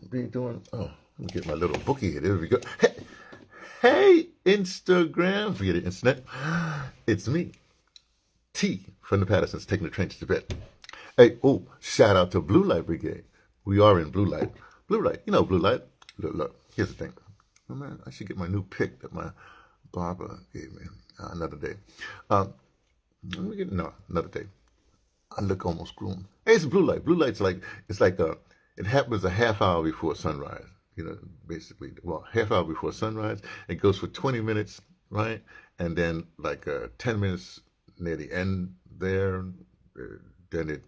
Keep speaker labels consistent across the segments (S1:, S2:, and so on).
S1: be doing? Oh, let me get my little bookie here. There we go. Hey, Instagram, forget it, internet. It's me, T from the Pattersons, taking the train to Tibet. Hey, oh, shout out to Blue Light Brigade. We are in blue light. Blue light, you know blue light. Look, here's the thing. Oh man, I should get my new pick that my barber gave me another day. Let me get another day. I look almost groomed. Hey, it's blue light. Blue light's like it happens a half hour before sunrise. Basically, well, half hour before sunrise. It goes for 20 minutes, right? And then like 10 minutes near the end there. Then it's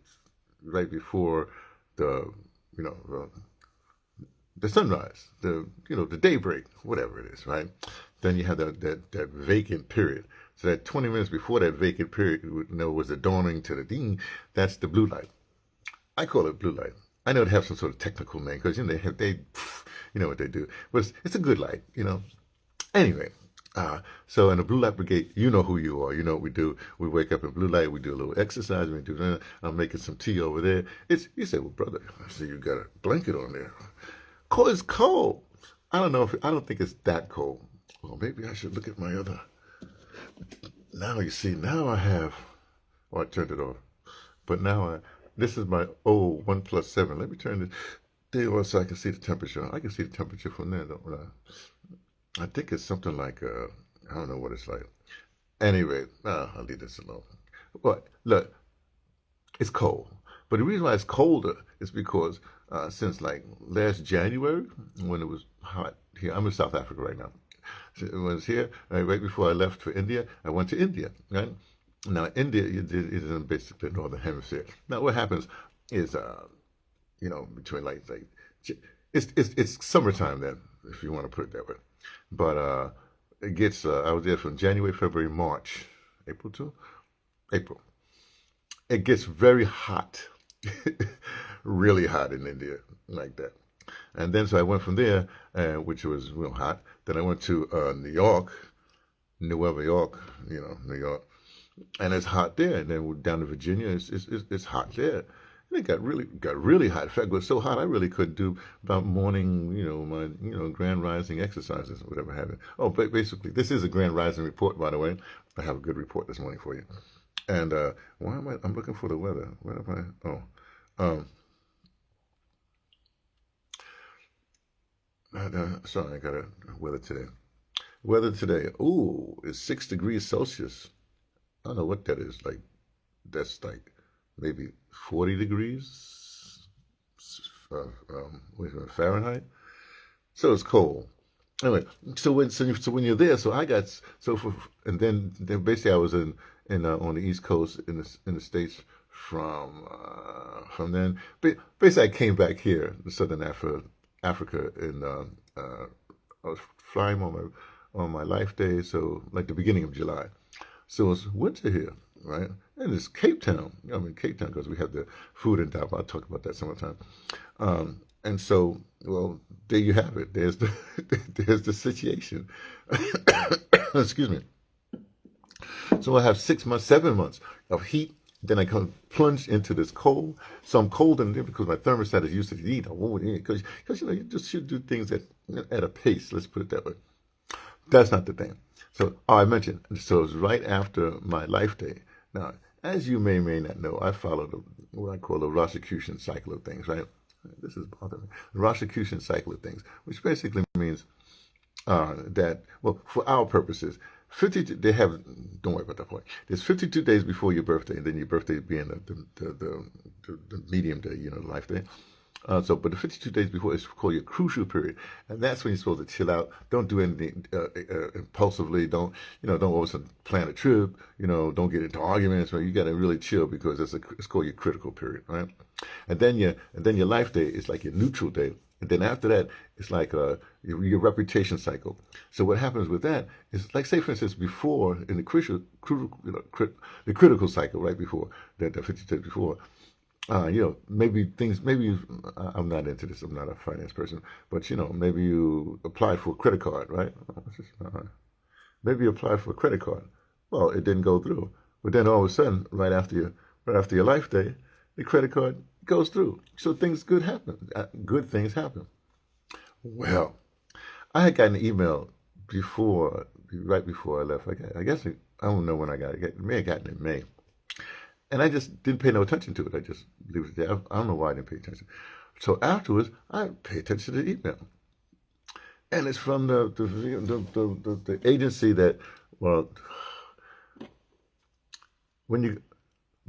S1: right before the the sunrise, the daybreak, whatever it is, right? Then you have that vacant period. So that 20 minutes before that vacant period, was the dawning to the ding. That's the blue light. I call it blue light. I know it has some sort of technical name because they you know what they do, but it's a good light, Anyway, so in the Blue Light Brigade, you know who you are. You know what we do. We wake up in blue light. We do a little exercise. We do that. I'm making some tea over there. You say, well, brother, I see you got a blanket on there. Cold. It's cold. I don't think it's that cold. Well, maybe I should look at my other. Now you see. Now I have. Oh, I turned it off. But now this is my old 1+7. Let me turn this thing on so I can see the temperature. I can see the temperature from there, don't I? I think it's something like I don't know what it's like. Anyway, I'll leave this alone. But look, it's cold. But the reason why it's colder is because since like last January, when it was hot here, I'm in South Africa right now. So it was here right before I left for India. I went to India, right? Now India is in basically the northern hemisphere. Now what happens is, between it's summertime then, if you want to put it that way. But it gets. I was there from January, February, March, April too. April. It gets very hot, really hot in India, like that. And then so I went from there, which was real hot. Then I went to New York, New York, New York, and it's hot there. And then down to Virginia, it's hot there. And it got really hot. In fact, it was so hot I really couldn't do about morning, my grand rising exercises or whatever have it. Oh, but basically, this is a grand rising report, by the way. I have a good report this morning for you. And why am I'm looking for the weather. Where am I? Oh, sorry, I got a weather today. Weather today, ooh, is 6 degrees Celsius. I don't know what that is. That's like maybe 40 degrees Fahrenheit. So it's cold. Anyway, so when you're there, and then basically I was in on the East Coast in the States from then. But basically I came back here to Southern Africa, and I was flying on my life day, so like the beginning of July. So it's winter here, right? And it's Cape Town. I mean Cape Town because we have the food and stuff. I'll talk about that sometime. And so, well, there you have it. There's the situation. Excuse me. So I have 6 months, 7 months of heat. Then I come plunge into this cold. So I'm cold in there because my thermostat is used to the heat. I won't because you just should do things at a pace. Let's put it that way. That's not the thing. So I mentioned. So it's right after my life day. Now, as you may not know, I follow what I call the Rosicrucian cycle of things. Right. This is bothering me. The Rosicrucian cycle of things, which basically means that, well, for our purposes, 52. Don't worry about that point. There's 52 days before your birthday, and then your birthday being the medium day, life day. But the 52 days before is called your crucial period, and that's when you're supposed to chill out. Don't do anything impulsively. Don't all of a sudden plan a trip. Don't get into arguments. Right? You got to really chill because it's called your critical period, right? And then your life day is like your neutral day. And then after that, it's like your reputation cycle. So what happens with that is, like, say for instance, before in the critical cycle, right before the 50 days before, maybe I'm not into this. I'm not a finance person, but maybe you applied for a credit card, right? Maybe you applied for a credit card. Well, it didn't go through, but then all of a sudden, right after your life day, the credit card goes through. So good things happen. Well, I had gotten an email right before I left. I guess I don't know when I got it. I may have gotten it in May. And I just didn't pay no attention to it. I just leave it there. I don't know why I didn't pay attention. So afterwards, I pay attention to the email. And it's from the agency that, well, we're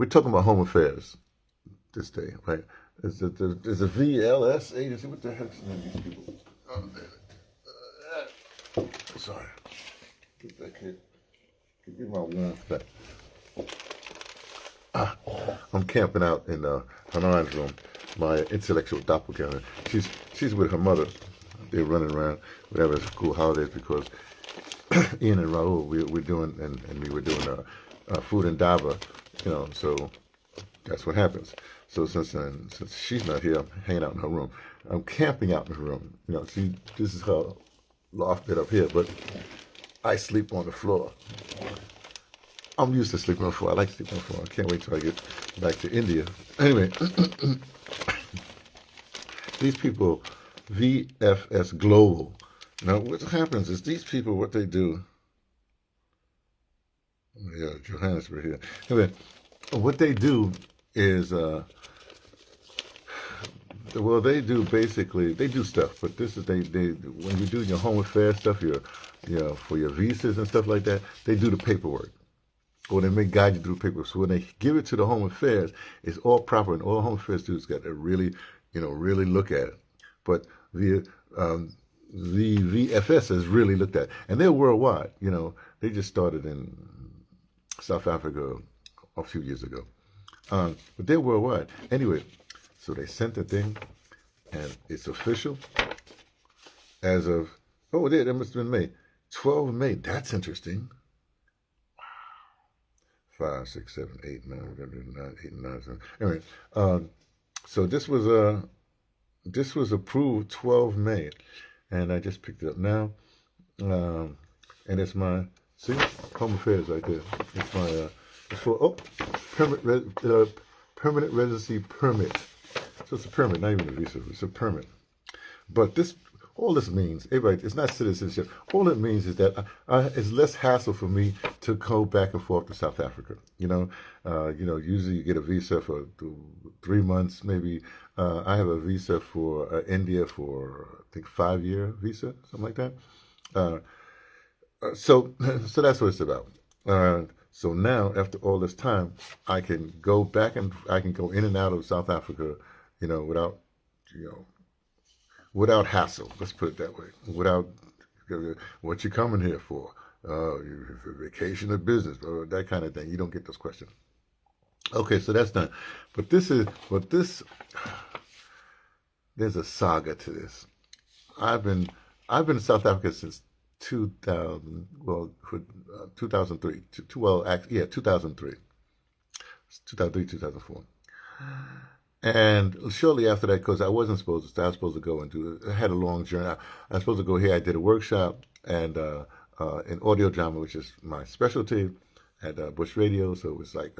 S1: talking about home affairs this day, right? There's a VLS agency. What the heck's the name of these people? Oh, sorry. Get back here. Get my warmth back. I'm camping out in Hanan's room. My intellectual doppelganger. She's with her mother. They're running around, whatever. It's cool holidays because Ian and Raul we're doing and we were doing food and daba, So that's what happens. So since she's not here, I'm hanging out in her room. I'm camping out in her room. This is her loft bed up here, but I sleep on the floor. I'm used to sleeping on the floor. I like sleeping on the floor. I can't wait till I get back to India. Anyway, these people, VFS Global. Now, what happens is these people, what they do. Yeah, Johannesburg here. Anyway, what they do is, they do stuff. But this is they when you do your home affairs stuff, for your visas and stuff like that, they do the paperwork. Or they may guide you through the paperwork. So when they give it to the Home Affairs, it's all proper, and all Home Affairs do is got to really look at it. But the VFS has really looked at it, and they're worldwide. They just started in South Africa a few years ago, but they're worldwide. Anyway, so they sent the thing, and it's official as of that must have been May, 12 May. That's interesting. 5, 6, 7, 8, 9, 8, 9, 7. Anyway, so this was approved 12 May, and I just picked it up now, and it's my home affairs right there. It's my it's for permanent residency permit. So it's a permit, not even a visa. It's a permit. But all this means, everybody, it's not citizenship. All it means is that it's less hassle for me to go back and forth to South Africa. Usually you get a visa for 3 months, maybe. I have a visa for India for I think 5-year visa, something like that. So that's what it's about. So now, after all this time, I can go back and I can go in and out of South Africa, without hassle. Let's put it that way. Without what you coming here for? For vacation or business or that kind of thing. You don't get those questions. Okay, so that's done. But there's a saga to this. I've been in South Africa since 2000. Well, 2003. 2003, 2004. And shortly after that, because I wasn't supposed to, I was supposed to go I had a long journey. I was supposed to go here. I did a workshop and in audio drama, which is my specialty, at Bush Radio. So it was like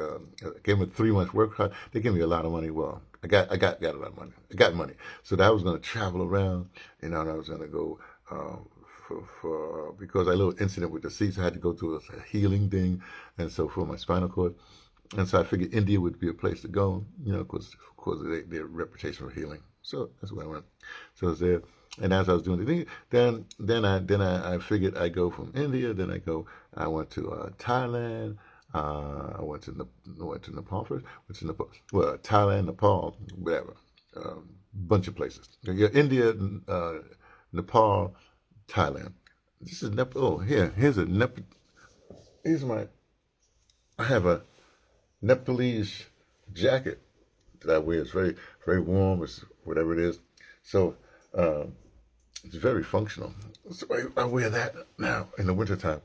S1: gave me a 3-month workshop. They gave me a lot of money. Well, I got a lot of money. I got money, so that I was going to travel around, and I was going to go because I had a little incident with the seats. I had to go through a healing thing, and so for my spinal cord. And so I figured India would be a place to go, because of their reputation for healing. So that's where I went. So I was there, and as I was doing the thing, then I figured I go from India. I went to Thailand. I went to Nepal first. Thailand, Nepal, whatever, bunch of places. India, Nepal, Thailand. This is Nepal. Oh, here's a Nepal. I have a Nepalese jacket that I wear. It's very, very warm. It's whatever it is. So it's very functional. So I wear that now in the wintertime.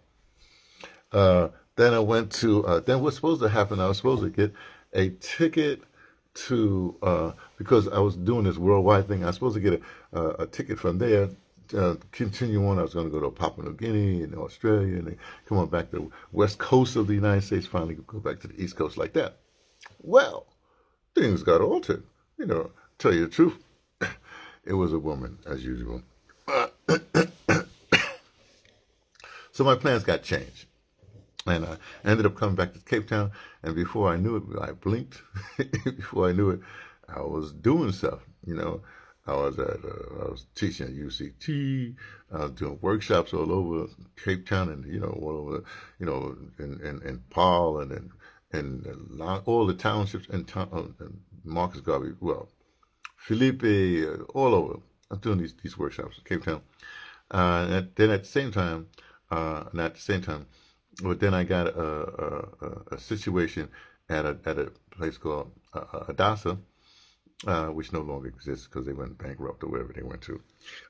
S1: Then I went to, then what's supposed to happen, I was supposed to get a ticket to, because I was doing this worldwide thing, I was supposed to get a ticket from there, continue on. I was going to go to Papua New Guinea and Australia, and then come on back to the west coast of the United States, finally go back to the east coast like that. Well, things got altered. Tell you the truth, it was a woman, as usual. So my plans got changed. And I ended up coming back to Cape Town, and before I knew it, I blinked. Before I knew it, I was doing stuff. I was teaching at UCT. I was doing workshops all over Cape Town, and all over, in Paul and all the townships and Marcus Garvey, well, Felipe, all over. I'm doing these workshops in Cape Town. Then at the same time, not at the same time. But then I got a situation at a place called Adasa, which no longer exists because they went bankrupt or wherever they went to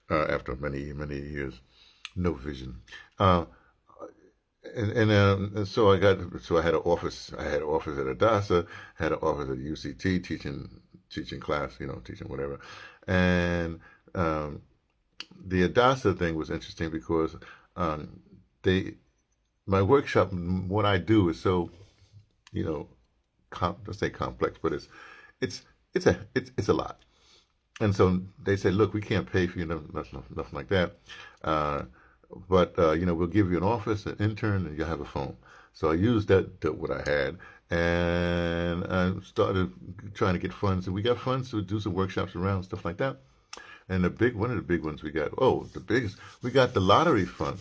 S1: after many years, no vision. So I had an office. I had an office at Adasa, had an office at UCT teaching class, teaching whatever, and the Adasa thing was interesting because my workshop, what I do is so, let's say complex, but it's a lot. And so they said, look, we can't pay for you, nothing like that. But we'll give you an office, an intern, and you'll have a phone. So I used what I had, and I started trying to get funds, and we got funds to do some workshops around, stuff like that. And one of the big ones we got, we got the lottery fund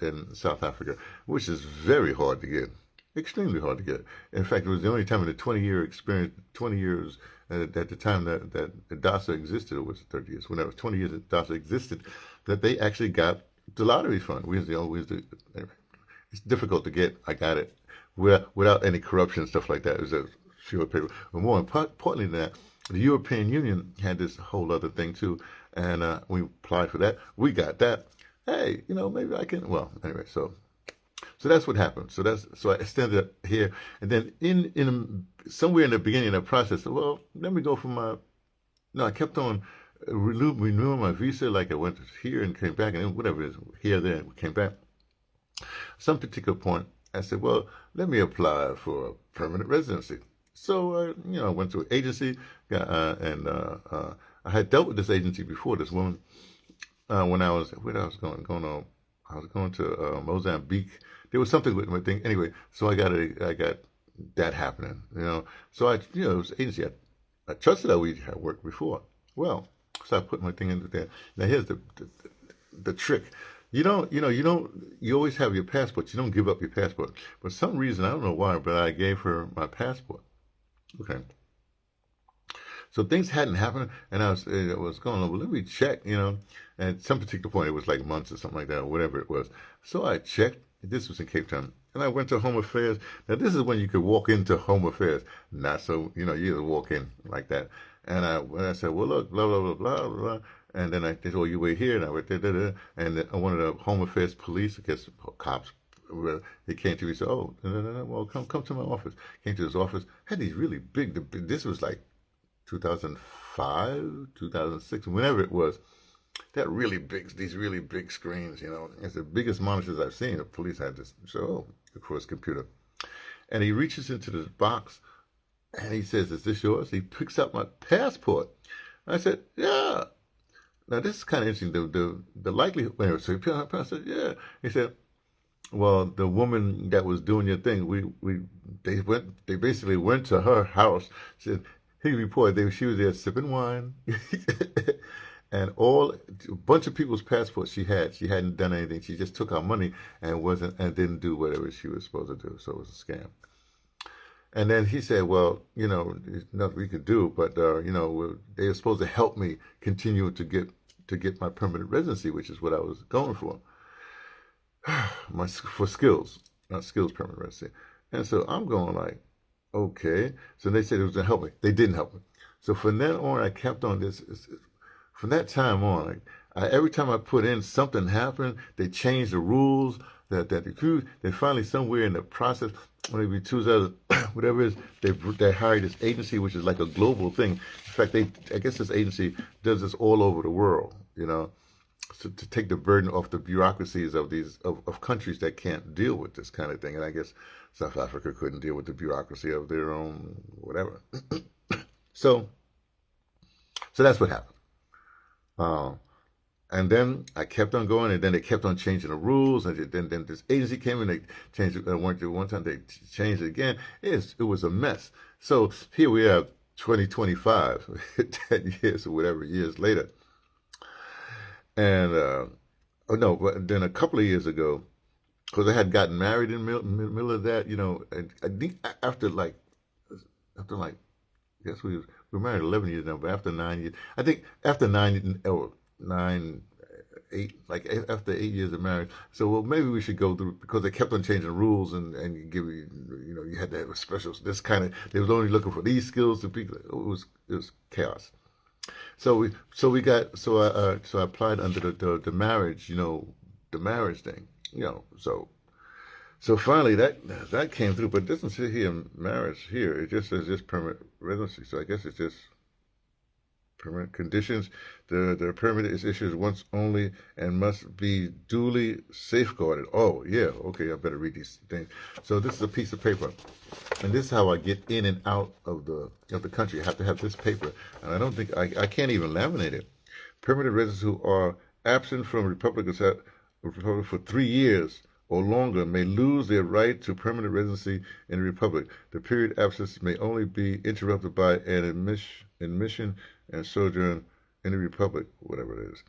S1: in South Africa, which is very hard to get, extremely hard to get. In fact, it was the only time in the 20-year experience, 20 years at the time that DASA existed, or was it 30 years, whenever 20 years that DASA existed, that they actually got the lottery fund. It's difficult to get. I got it without any corruption and stuff like that. It was a few paper. But more importantly than that, the European Union had this whole other thing too, and we applied for that. We got that. Hey, maybe I can. Well, anyway, so that's what happened. So I extended it here, and then in somewhere in the beginning of the process, well, let me go from I kept on renewing my visa, like I went here and came back, and then whatever it is, here, there, came back. Some particular point, I said, well, let me apply for a permanent residency. So, I went to an agency, and I had dealt with this agency before, this woman, when I was going to Mozambique. There was something with my thing. Anyway, so I got that happening, So it was an agency. I trusted that we had worked before. Well, so I put my thing into there. Now here's the trick. You always have your passport. You don't give up your passport. For some reason, I don't know why, but I gave her my passport. Okay. So things hadn't happened, and I was going, well, let me check, and at some particular point, it was like months or something like that, or whatever it was. So I checked. This was in Cape Town. And I went to Home Affairs. Now, this is when you could walk into Home Affairs. Not so, you just walk in like that. And I said, well, look, blah, blah, blah, blah, blah. And then they said, well, you wait here. And I went there, and one of the Home Affairs police, I guess, cops, he came to me and said, oh, well, come to my office. Came to his office. Had these really this was like 2005, 2006, whenever it was. These really big screens, It's the biggest monitors I've seen. The police had this show across computer. And he reaches into this box and he says, is this yours? He picks up my passport. I said, yeah. Now this is kind of interesting. The likelihood, so he picked up my passport. I said, yeah. He said, well, the woman that was doing your thing, they basically went to her house. Said, he reported she was there sipping wine. And a bunch of people's passports she hadn't done anything. She just took our money and didn't do whatever she was supposed to do. So it was a scam. And then he said, well, there's nothing we could do, but, they were supposed to help me continue to get my permanent residency, which is what I was going for. For skills, not skills permanent residency. And so I'm going like, okay. So they said it was going to help me. They didn't help me. So from then on, I kept on this. From that time on, every time I put in, something happened. They changed the rules. Then finally, somewhere in the process, maybe 2000, whatever it is, they hired this agency, which is like a global thing. In fact, I guess this agency does this all over the world. So to take the burden off the bureaucracies of countries that can't deal with this kind of thing. And I guess South Africa couldn't deal with the bureaucracy of their own whatever. So that's what happened. And then I kept on going, and then they kept on changing the rules, and then this agency came and they changed it. One time they changed it again. It was a mess. So here we are, 2025, 10 years or whatever years later, and oh no, but then a couple of years ago, because I had gotten married in the middle of that, and I think after like, yes, we were married 11 years now, but after 9 years, I think after 9, 8, like after 8 years of marriage. So, well, maybe we should go through, because they kept on changing the rules, and you give you had to have a special, this kind of, they was only looking for these skills to people. It was chaos. So I applied under the marriage, the marriage thing, so finally that came through, but it doesn't say here marriage here. It just says just permanent residency. So I guess it's just permanent conditions. The permit is issued once only and must be duly safeguarded. Oh yeah, okay, I better read these things. So this is a piece of paper, and this is how I get in and out of the country. I have to have this paper, and I don't think I can't even laminate it. Permanent residents who are absent from Republic for 3 years or longer may lose their right to permanent residency in the Republic. The period absence may only be interrupted by an admission and sojourn in the Republic, whatever it is.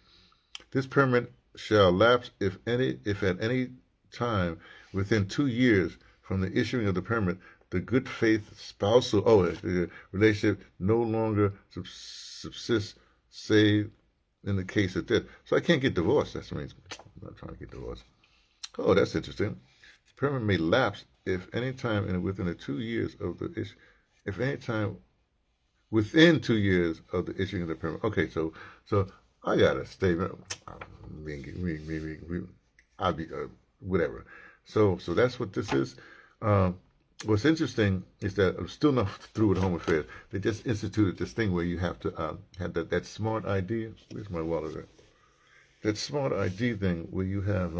S1: This permit shall lapse if at any time within 2 years from the issuing of the permit, the good faith spousal relationship no longer subsists, save in the case of death. So I can't get divorced. That means I'm not trying to get divorced. Oh, that's interesting. Permit may lapse if any time within the 2 years of the issue, if any time within 2 years of the issuing of the permit. Okay, so I got a statement. I'll be whatever. So that's what this is. What's interesting is that I'm still not through with Home Affairs. They just instituted this thing where you have to have that smart ID. Where's my wallet at? That smart ID thing where you have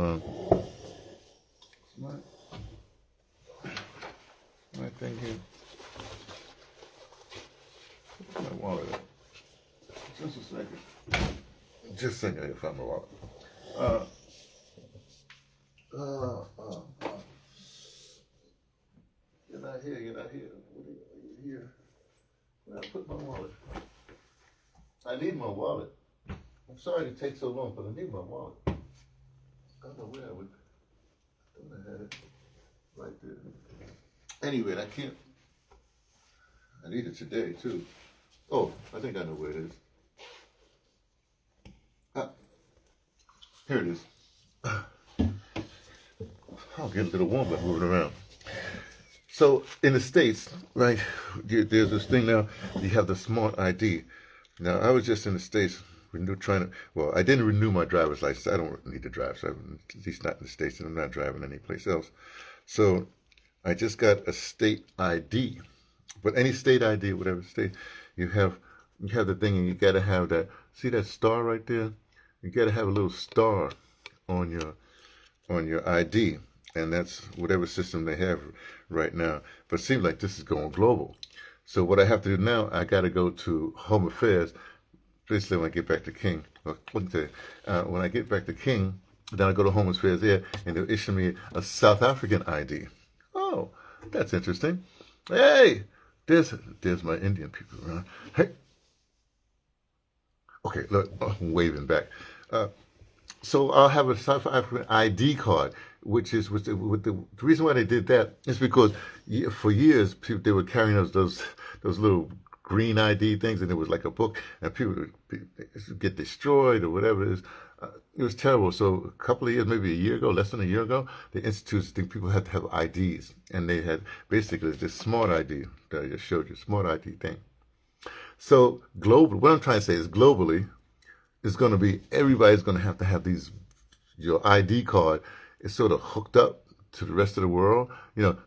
S1: smart thing here. Where's my wallet at? Just a second. Just a second. I gotta find my wallet. You're not here. What are you here? Where I put my wallet? I need my wallet. I'm sorry it takes so long, but I need my wallet. I don't know where I would. I thought I had it right there. Anyway, I can't. I need it today too. Oh, I think I know where it is. Here it is. I'll get a little warm by moving around. So in the States, right, there's this thing now, you have the smart ID. Now, I was just in the States, I didn't renew my driver's license. I don't need to drive, so at least not in the States, and I'm not driving anyplace else. So I just got a state ID. But any state ID, whatever state, you have the thing, and you got to have that, see that star right there? You got to have a little star on your ID. And that's whatever system they have right now. But it seems like this is going global. So what I have to do now, I got to go to Home Affairs, basically when I get back to King. When I get back to King, then I go to Home Affairs there, and they'll issue me a South African ID. Oh, that's interesting. Hey, there's my Indian people around. Hey. Okay, look, I'm waving back. So I'll have a South African ID card, which is with the reason why they did that is because for years they were carrying those little green ID things, and it was like a book, and people would get destroyed or whatever it is. It was terrible. So a couple of years, maybe a year ago, less than a year ago, the institutes think people had to have IDs, and they had basically this smart ID that I just showed you, smart ID thing. So global, what I'm trying to say is globally, it's going to be, everybody's going to have your ID card is sort of hooked up to the rest of the world,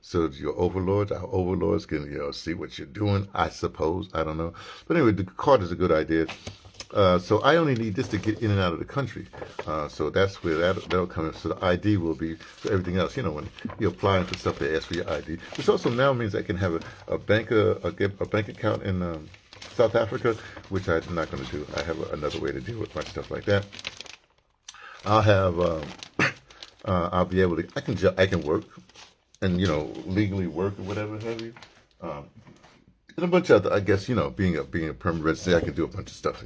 S1: so your our overlords can, see what you're doing, I suppose, I don't know. But anyway, the card is a good idea. So I only need this to get in and out of the country. So that's where that'll come in. So the ID will be for everything else. When you're applying for stuff, they ask for your ID. This also now means I can have a bank account in South Africa, which I'm not going to do. I have another way to deal with my stuff like that. I'll have I'll be able to I can work and legally work or whatever have you. Um, and a bunch of other, I guess, being a permanent resident, I can do a bunch of stuff.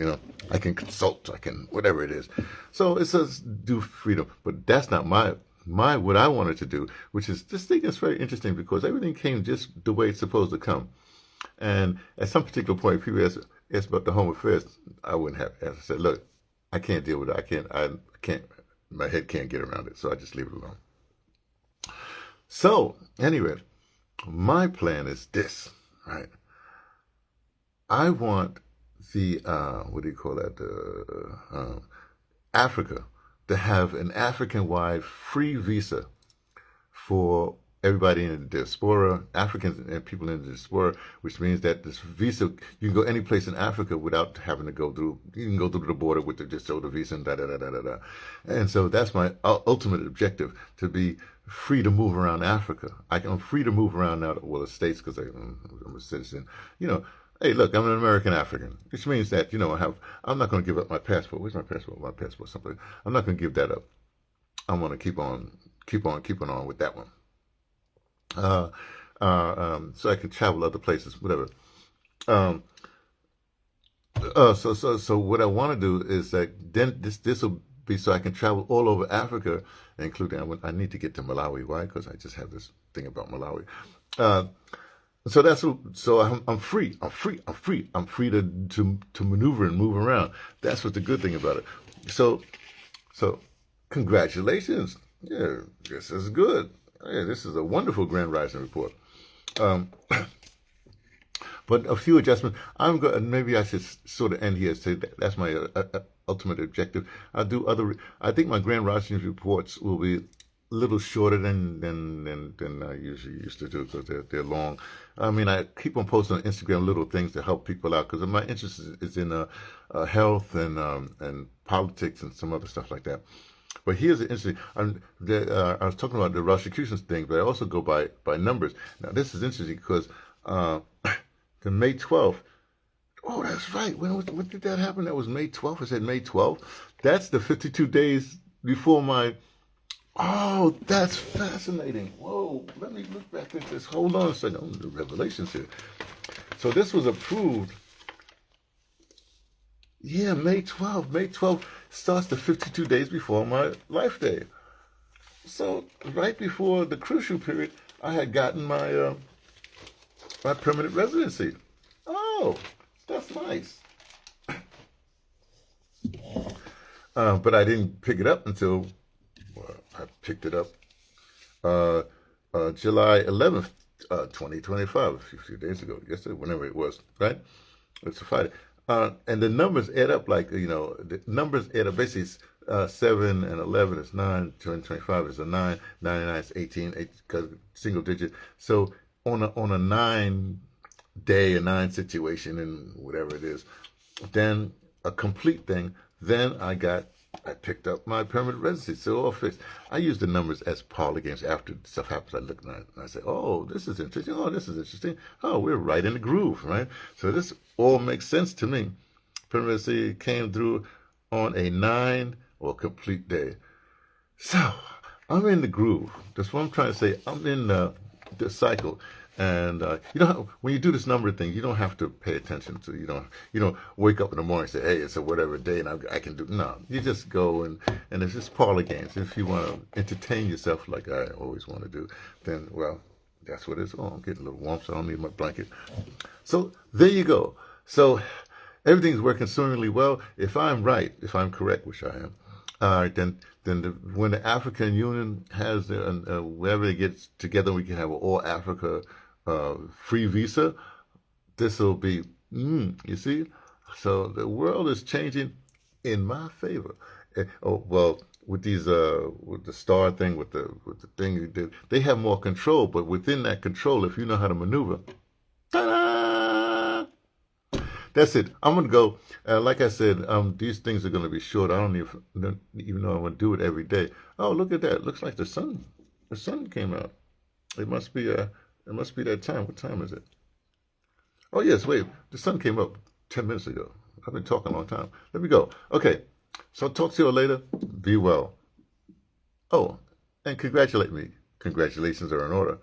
S1: I can consult, I can whatever it is. So it says do freedom, but that's not my what I wanted to do, which is this thing is very interesting because everything came just the way it's supposed to come. And at some particular point, people ask about the home affairs. I wouldn't have. As I said, look, I can't deal with it. I can't. My head can't get around it, so I just leave it alone. So anyway, my plan is this, right? I want the what do you call that? Africa to have an African-wide free visa for everybody in the diaspora, Africans and people in the diaspora, which means that this visa, you can go any place in Africa without having to go through, you can go through the border with just show the visa and da. And so that's my ultimate objective, to be free to move around Africa. I'm free to move around now, well, the States, because I'm a citizen. Hey, look, I'm an American African, which means that, I'm not going to give up my passport. Where's my passport? My passport, something. I'm not going to give that up. I'm going to keep on with that one. So I can travel other places, whatever. So what I want to do is that then this will be so I can travel all over Africa, including I need to get to Malawi. Why? Because I just have this thing about Malawi. So I'm free. I'm free to maneuver and move around. That's what the good thing about it. So congratulations. Yeah, this is good. Yeah, this is a wonderful Grand Rising report. But a few adjustments. Maybe I should sort of end here and say that's my ultimate objective. I think my Grand Rising reports will be a little shorter than I usually used to do because they're long. I mean, I keep on posting on Instagram little things to help people out because my interest is in health and politics and some other stuff like that. But here's the interesting. I was talking about the Rosicrucians thing, but I also go by numbers. Now this is interesting because the May 12th. Oh, that's right. When did that happen? That was May 12th. I said May 12th. That's the 52 days before my. Oh, that's fascinating. Whoa, let me look back at this. Hold on a second. Oh, the revelations here. So this was approved. Yeah, May 12th. May 12th starts the 52 days before my life day. So right before the crucial period, I had gotten my my permanent residency. Oh, that's nice. But I didn't pick it up until I picked it up July 11th, 2025, a few days ago, yesterday, whenever it was, right? It's a Friday. And the numbers add up the numbers add up. Basically, 7 and 11 is 9, 25 is a 9, 99 is 18, single digit. So on a 9 day, a 9 situation, and whatever it is, then a complete thing, then I picked up my permanent residency. So all fixed. I use the numbers as parlor games. After stuff happens, I look at it and I say, oh, this is interesting. Oh, this is interesting. Oh, we're right in the groove, right? So this all makes sense to me. Permanent residency came through on a 9 or complete day. So I'm in the groove. That's what I'm trying to say. I'm in the cycle. And when you do this number thing, you don't have to pay attention to. You don't wake up in the morning and say, "Hey, it's a whatever day, and I can do." No, you just go and it's just parlor games. If you want to entertain yourself like I always want to do, then well, that's what it's. Oh, I'm getting a little warm, so I don't need my blanket. So there you go. So everything's working swimmingly well. If I'm right, if I'm correct, which I am, then when the African Union has whenever they get together, we can have an all Africa free visa. This will be, you see? So the world is changing in my favor. With the star thing, with the thing you did, they have more control, but within that control, if you know how to maneuver, ta-da! That's it. I'm going to go. Like I said, these things are going to be short. I don't even know I want to do it every day. Oh, look at that. It looks like the sun came out. It must be that time. What time is it? Oh, yes, wait. The sun came up 10 minutes ago. I've been talking a long time. Let me go. Okay. So I'll talk to you later. Be well. Oh, and congratulate me. Congratulations are in order.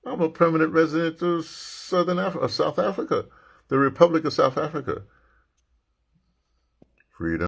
S1: I'm a permanent resident of South Africa, the Republic of South Africa. Freedom.